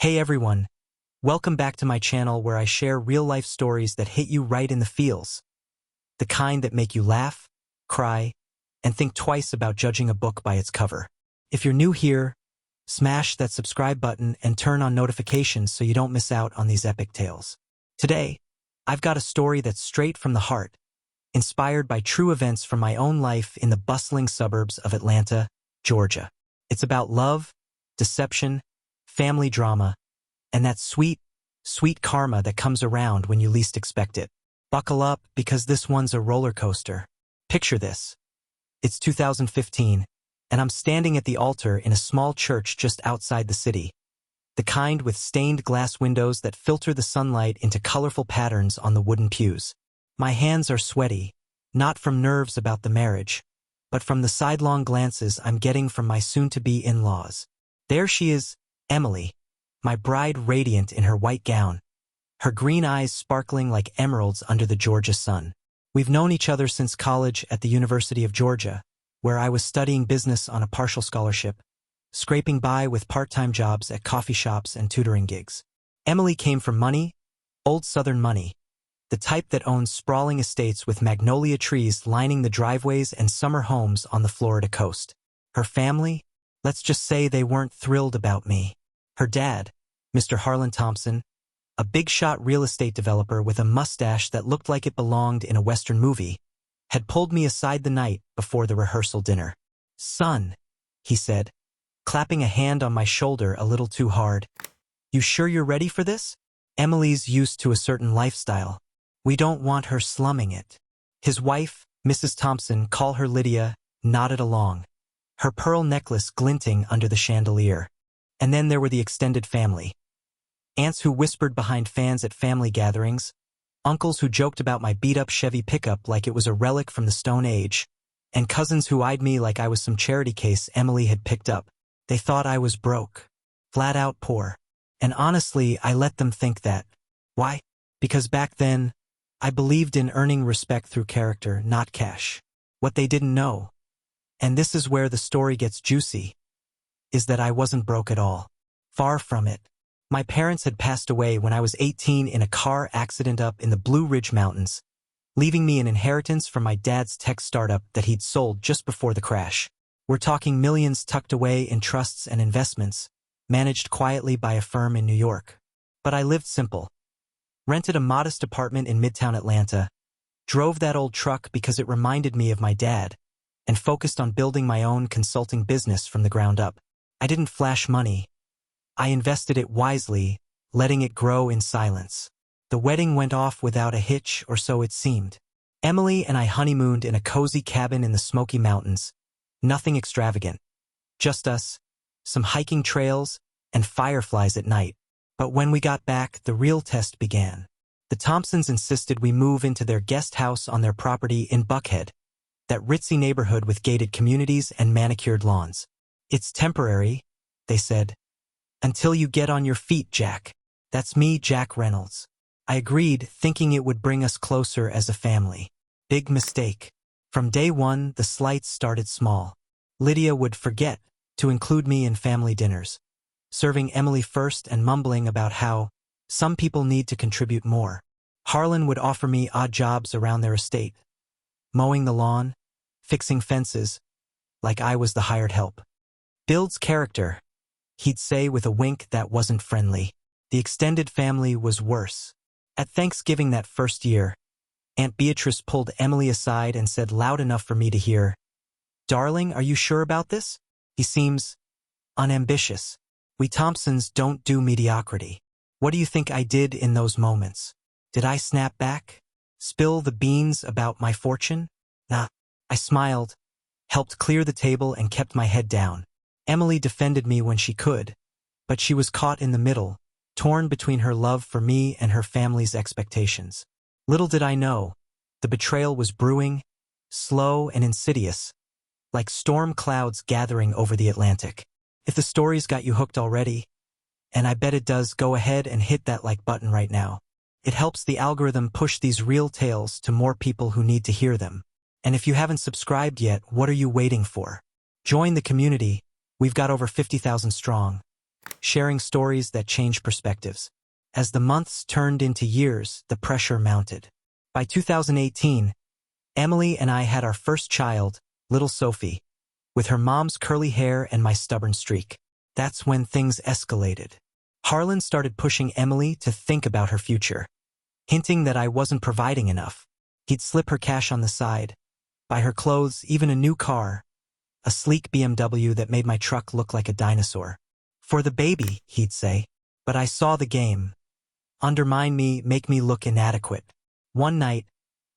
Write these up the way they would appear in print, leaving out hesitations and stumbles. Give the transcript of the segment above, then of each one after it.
Hey everyone, welcome back to my channel where I share real-life stories that hit you right in the feels. The kind that make you laugh, cry, and think twice about judging a book by its cover. If you're new here, smash that subscribe button and turn on notifications so you don't miss out on these epic tales. Today, I've got a story that's straight from the heart, inspired by true events from my own life in the bustling suburbs of Atlanta, Georgia. It's about love, deception, family drama, and that sweet, sweet karma that comes around when you least expect it. Buckle up because this one's a roller coaster. Picture this. It's 2015, and I'm standing at the altar in a small church just outside the city. The kind with stained glass windows that filter the sunlight into colorful patterns on the wooden pews. My hands are sweaty, not from nerves about the marriage, but from the sidelong glances I'm getting from my soon-to-be in-laws. There she is, Emily, my bride radiant in her white gown, her green eyes sparkling like emeralds under the Georgia sun. We've known each other since college at the University of Georgia, where I was studying business on a partial scholarship, scraping by with part-time jobs at coffee shops and tutoring gigs. Emily came from money, old Southern money, the type that owns sprawling estates with magnolia trees lining the driveways and summer homes on the Florida coast. Her family? Let's just say they weren't thrilled about me. Her dad, Mr. Harlan Thompson, a big-shot real estate developer with a mustache that looked like it belonged in a Western movie, had pulled me aside the night before the rehearsal dinner. "Son," he said, clapping a hand on my shoulder a little too hard. "You sure you're ready for this? Emily's used to a certain lifestyle. We don't want her slumming it." His wife, Mrs. Thompson, call her Lydia, nodded along, her pearl necklace glinting under the chandelier. And then there were the extended family. Aunts who whispered behind fans at family gatherings, uncles who joked about my beat-up Chevy pickup like it was a relic from the Stone Age, and cousins who eyed me like I was some charity case Emily had picked up. They thought I was broke, flat-out poor. And honestly, I let them think that. Why? Because back then, I believed in earning respect through character, not cash. What they didn't know, and this is where the story gets juicy, is that I wasn't broke at all. Far from it. My parents had passed away when I was 18 in a car accident up in the Blue Ridge Mountains, leaving me an inheritance from my dad's tech startup that he'd sold just before the crash. We're talking millions tucked away in trusts and investments, managed quietly by a firm in New York. But I lived simple. Rented a modest apartment in Midtown Atlanta, drove that old truck because it reminded me of my dad, and focused on building my own consulting business from the ground up. I didn't flash money. I invested it wisely, letting it grow in silence. The wedding went off without a hitch, or so it seemed. Emily and I honeymooned in a cozy cabin in the Smoky Mountains. Nothing extravagant. Just us, some hiking trails, and fireflies at night. But when we got back, the real test began. The Thompsons insisted we move into their guest house on their property in Buckhead, that ritzy neighborhood with gated communities and manicured lawns. "It's temporary," they said. "Until you get on your feet, Jack." That's me, Jack Reynolds. I agreed, thinking it would bring us closer as a family. Big mistake. From day one, the slights started small. Lydia would forget to include me in family dinners, serving Emily first and mumbling about how some people need to contribute more. Harlan would offer me odd jobs around their estate, mowing the lawn, fixing fences, like I was the hired help. "Builds character," he'd say with a wink that wasn't friendly. The extended family was worse. At Thanksgiving that first year, Aunt Beatrice pulled Emily aside and said loud enough for me to hear, "Darling, are you sure about this? He seems unambitious. We Thompsons don't do mediocrity." What do you think I did in those moments? Did I snap back? Spill the beans about my fortune? Nah. I smiled, helped clear the table, and kept my head down. Emily defended me when she could, but she was caught in the middle, torn between her love for me and her family's expectations. Little did I know, the betrayal was brewing, slow and insidious, like storm clouds gathering over the Atlantic. If the story's got you hooked already, and I bet it does, go ahead and hit that like button right now. It helps the algorithm push these real tales to more people who need to hear them. And if you haven't subscribed yet, what are you waiting for? Join the community. We've got over 50,000 strong. sharing stories that change perspectives. As the months turned into years, the pressure mounted. By 2018, Emily and I had our first child, little Sophie, with her mom's curly hair and my stubborn streak. That's when things escalated. Harlan started pushing Emily to think about her future, hinting that I wasn't providing enough. He'd slip her cash on the side, buy her clothes, even a new car, a sleek BMW that made my truck look like a dinosaur. For the baby, he'd say. But I saw the game. Undermine me, make me look inadequate. One night,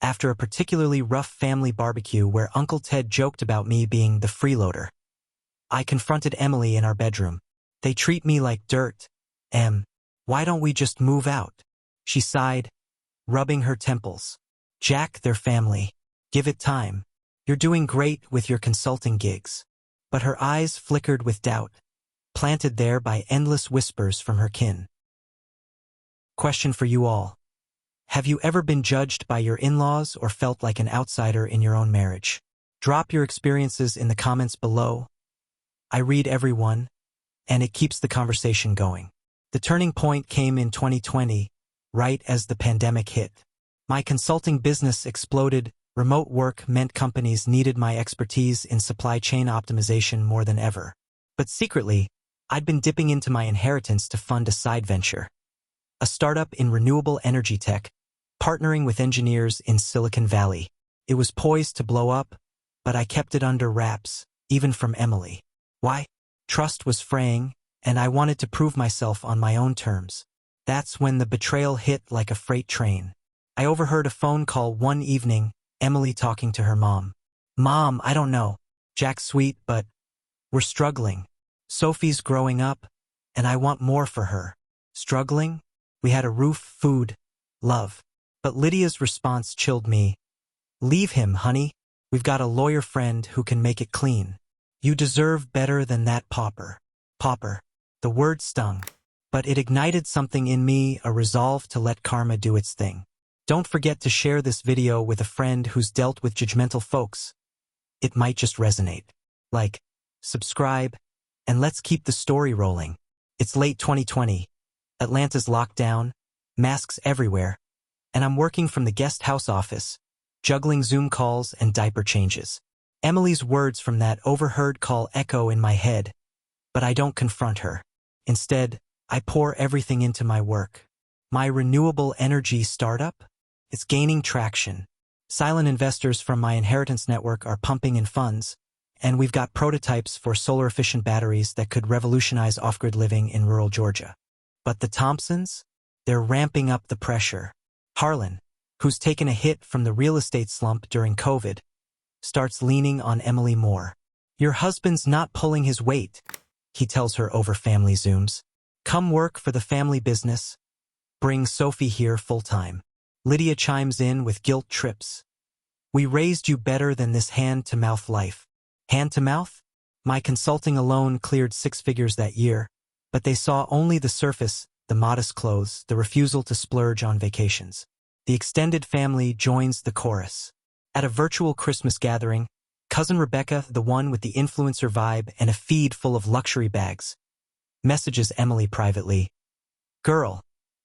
after a particularly rough family barbecue where Uncle Ted joked about me being the freeloader, I confronted Emily in our bedroom. They treat me like dirt. Why don't we just move out? She sighed, rubbing her temples. Jack, their family. Give it time. You're doing great with your consulting gigs. But her eyes flickered with doubt, planted there by endless whispers from her kin. Question for you all. Have you ever been judged by your in-laws or felt like an outsider in your own marriage? Drop your experiences in the comments below. I read every one, and it keeps the conversation going. The turning point came in 2020, right as the pandemic hit. My consulting business exploded. Remote work meant companies needed my expertise in supply chain optimization more than ever. But secretly, I'd been dipping into my inheritance to fund a side venture. A startup in renewable energy tech, partnering with engineers in Silicon Valley. It was poised to blow up, but I kept it under wraps, even from Emily. Why? Trust was fraying, and I wanted to prove myself on my own terms. That's when the betrayal hit like a freight train. I overheard a phone call one evening, Emily talking to her mom. Mom, I don't know. Jack's sweet, but we're struggling. Sophie's growing up, and I want more for her. Struggling? We had a roof, food, love. But Lydia's response chilled me. Leave him, honey. We've got a lawyer friend who can make it clean. You deserve better than that pauper. Pauper. The word stung, but it ignited something in me, a resolve to let karma do its thing. Don't forget to share this video with a friend who's dealt with judgmental folks. It might just resonate. Like, subscribe, and let's keep the story rolling. It's late 2020. Atlanta's locked down, masks everywhere, and I'm working from the guest house office, juggling Zoom calls and diaper changes. Emily's words from that overheard call echo in my head, but I don't confront her. Instead, I pour everything into my work. My renewable energy startup? It's gaining traction. Silent investors from my inheritance network are pumping in funds, and we've got prototypes for solar-efficient batteries that could revolutionize off-grid living in rural Georgia. But the Thompsons? They're ramping up the pressure. Harlan, who's taken a hit from the real estate slump during COVID, starts leaning on Emily more. Your husband's not pulling his weight, he tells her over family Zooms. Come work for the family business. Bring Sophie here full-time. Lydia chimes in with guilt trips. We raised you better than this hand-to-mouth life. Hand-to-mouth? My consulting alone cleared 6 figures that year, but they saw only the surface, the modest clothes, the refusal to splurge on vacations. The extended family joins the chorus. At a virtual Christmas gathering, cousin Rebecca, the one with the influencer vibe and a feed full of luxury bags, messages Emily privately. Girl,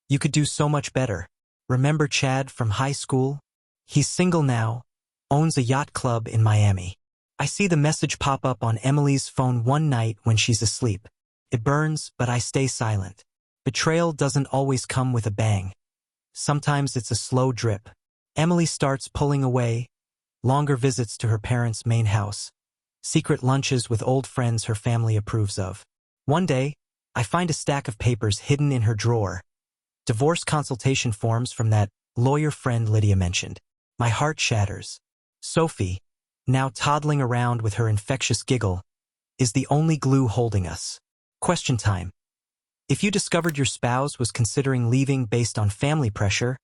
you could do so much better. Remember Chad from high school? He's single now, owns a yacht club in Miami. I see the message pop up on Emily's phone one night when she's asleep. It burns, but I stay silent. Betrayal doesn't always come with a bang. Sometimes it's a slow drip. Emily starts pulling away, longer visits to her parents' main house, secret lunches with old friends her family approves of. One day, I find a stack of papers hidden in her drawer, divorce consultation forms from that lawyer friend Lydia mentioned. My heart shatters. Sophie, now toddling around with her infectious giggle, is the only glue holding us. Question time. If you discovered your spouse was considering leaving based on family pressure,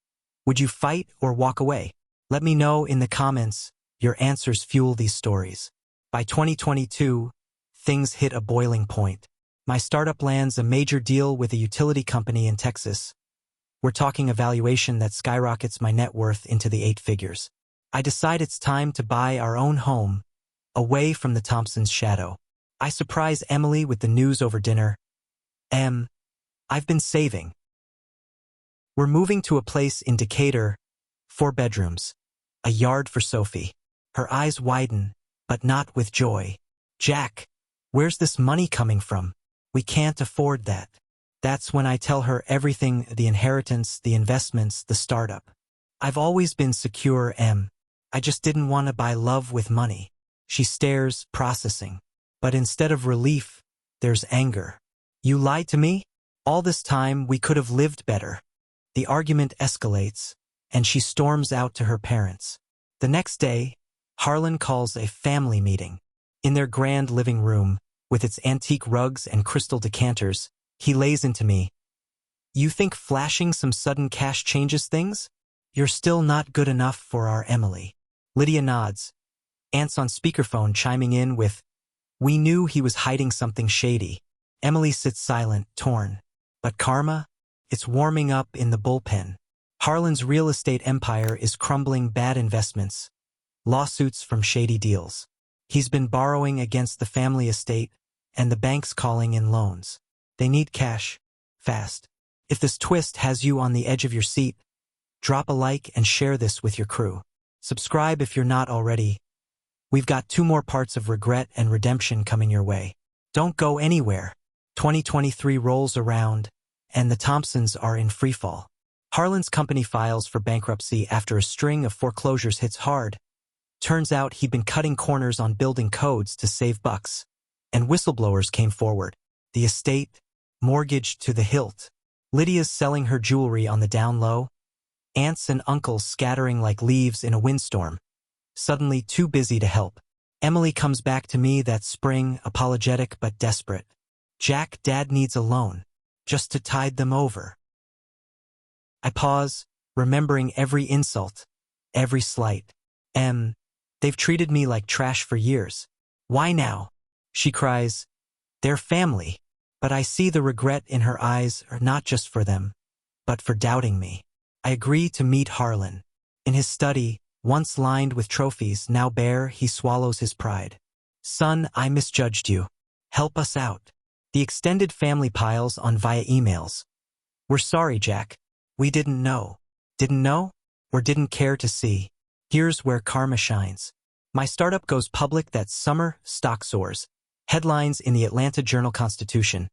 would you fight or walk away? Let me know in the comments. Your answers fuel these stories. By 2022, things hit a boiling point. My startup lands a major deal with a utility company in Texas. We're talking a valuation that skyrockets my net worth into the 8 figures. I decide it's time to buy our own home, away from the Thompsons' shadow. I surprise Emily with the news over dinner, I've been saving. We're moving to a place in Decatur, 4 bedrooms, a yard for Sophie. Her eyes widen, but not with joy. Jack, where's this money coming from? We can't afford that. That's when I tell her everything, the inheritance, the investments, the startup. I've always been secure, I just didn't want to buy love with money. She stares, processing. But instead of relief, there's anger. You lied to me? All this time, we could have lived better. The argument escalates, and she storms out to her parents. The next day, Harlan calls a family meeting. In their grand living room, with its antique rugs and crystal decanters, he lays into me. You think flashing some sudden cash changes things? You're still not good enough for our Emily. Lydia nods, aunts on speakerphone chiming in with, we knew he was hiding something shady. Emily sits silent, torn. But karma? It's warming up in the bullpen. Harlan's real estate empire is crumbling, bad investments, lawsuits from shady deals. He's been borrowing against the family estate, and the bank's calling in loans. They need cash, fast. If this twist has you on the edge of your seat, drop a like and share this with your crew. Subscribe if you're not already. We've got 2 more parts of regret and redemption coming your way. Don't go anywhere. 2023 rolls around, and the Thompsons are in freefall. Harlan's company files for bankruptcy after a string of foreclosures hits hard. Turns out he'd been cutting corners on building codes to save bucks, and whistleblowers came forward. The estate, mortgaged to the hilt. Lydia's selling her jewelry on the down low. Aunts and uncles scattering like leaves in a windstorm. Suddenly too busy to help. Emily comes back to me that spring, apologetic but desperate. Jack, Dad needs a loan, just to tide them over. I pause, remembering every insult, every slight. They've treated me like trash for years. Why now? She cries. They're family. But I see the regret in her eyes, not just for them, but for doubting me. I agree to meet Harlan. In his study, once lined with trophies, now bare, he swallows his pride. Son, I misjudged you. Help us out. The extended family piles on via emails. We're sorry, Jack. We didn't know. Didn't know? Or didn't care to see. Here's where karma shines. My startup goes public that summer, stock soars. Headlines in the Atlanta Journal-Constitution.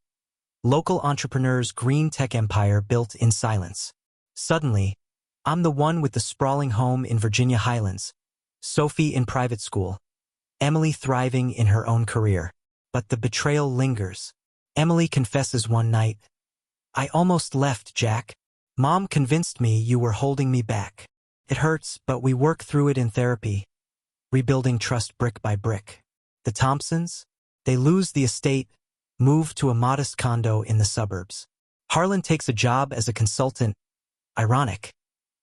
Local entrepreneurs' green tech empire built in silence. Suddenly, I'm the one with the sprawling home in Virginia Highlands. Sophie in private school. Emily thriving in her own career. But the betrayal lingers. Emily confesses one night. I almost left, Jack. Mom convinced me you were holding me back. It hurts, but we work through it in therapy. Rebuilding trust brick by brick. The Thompsons? They lose the estate, move to a modest condo in the suburbs. Harlan takes a job as a consultant. Ironic.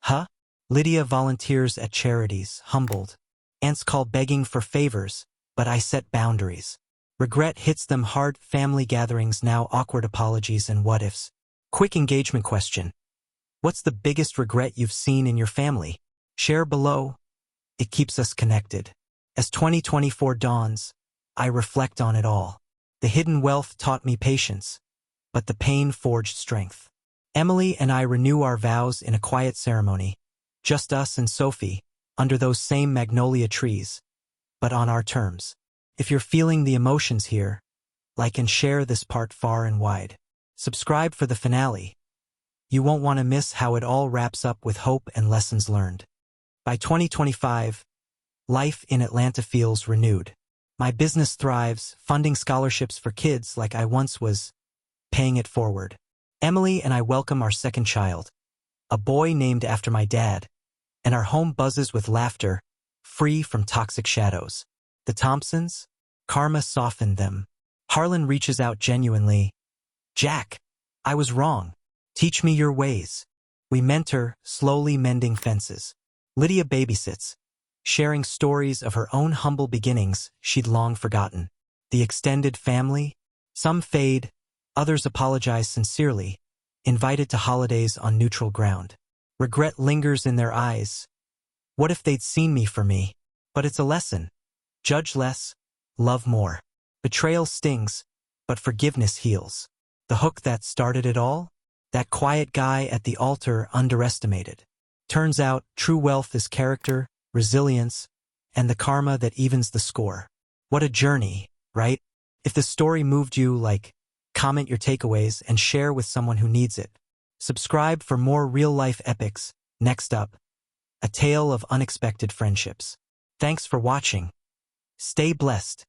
Huh? Lydia volunteers at charities, humbled. Aunts call begging for favors, but I set boundaries. Regret hits them hard, family gatherings now awkward apologies and what-ifs. Quick engagement question. What's the biggest regret you've seen in your family? Share below. It keeps us connected. As 2024 dawns, I reflect on it all. The hidden wealth taught me patience, but the pain forged strength. Emily and I renew our vows in a quiet ceremony, just us and Sophie, under those same magnolia trees, but on our terms. If you're feeling the emotions here, like and share this part far and wide. Subscribe for the finale. You won't want to miss how it all wraps up with hope and lessons learned. By 2025, life in Atlanta feels renewed. My business thrives, funding scholarships for kids like I once was, paying it forward. Emily and I welcome our second child, a boy named after my dad, and our home buzzes with laughter, free from toxic shadows. The Thompsons? Karma softened them. Harlan reaches out genuinely. Jack, I was wrong. Teach me your ways. We mentor, slowly mending fences. Lydia babysits, sharing stories of her own humble beginnings she'd long forgotten. The extended family? Some fade, others apologize sincerely, invited to holidays on neutral ground. Regret lingers in their eyes. What if they'd seen me for me? But it's a lesson. Judge less, love more. Betrayal stings, but forgiveness heals. The hook that started it all? That quiet guy at the altar underestimated. Turns out, true wealth is character, resilience, and the karma that evens the score. What a journey, right? If the story moved you, comment your takeaways and share with someone who needs it. Subscribe for more real-life epics. Next up, a tale of unexpected friendships. Thanks for watching. Stay blessed.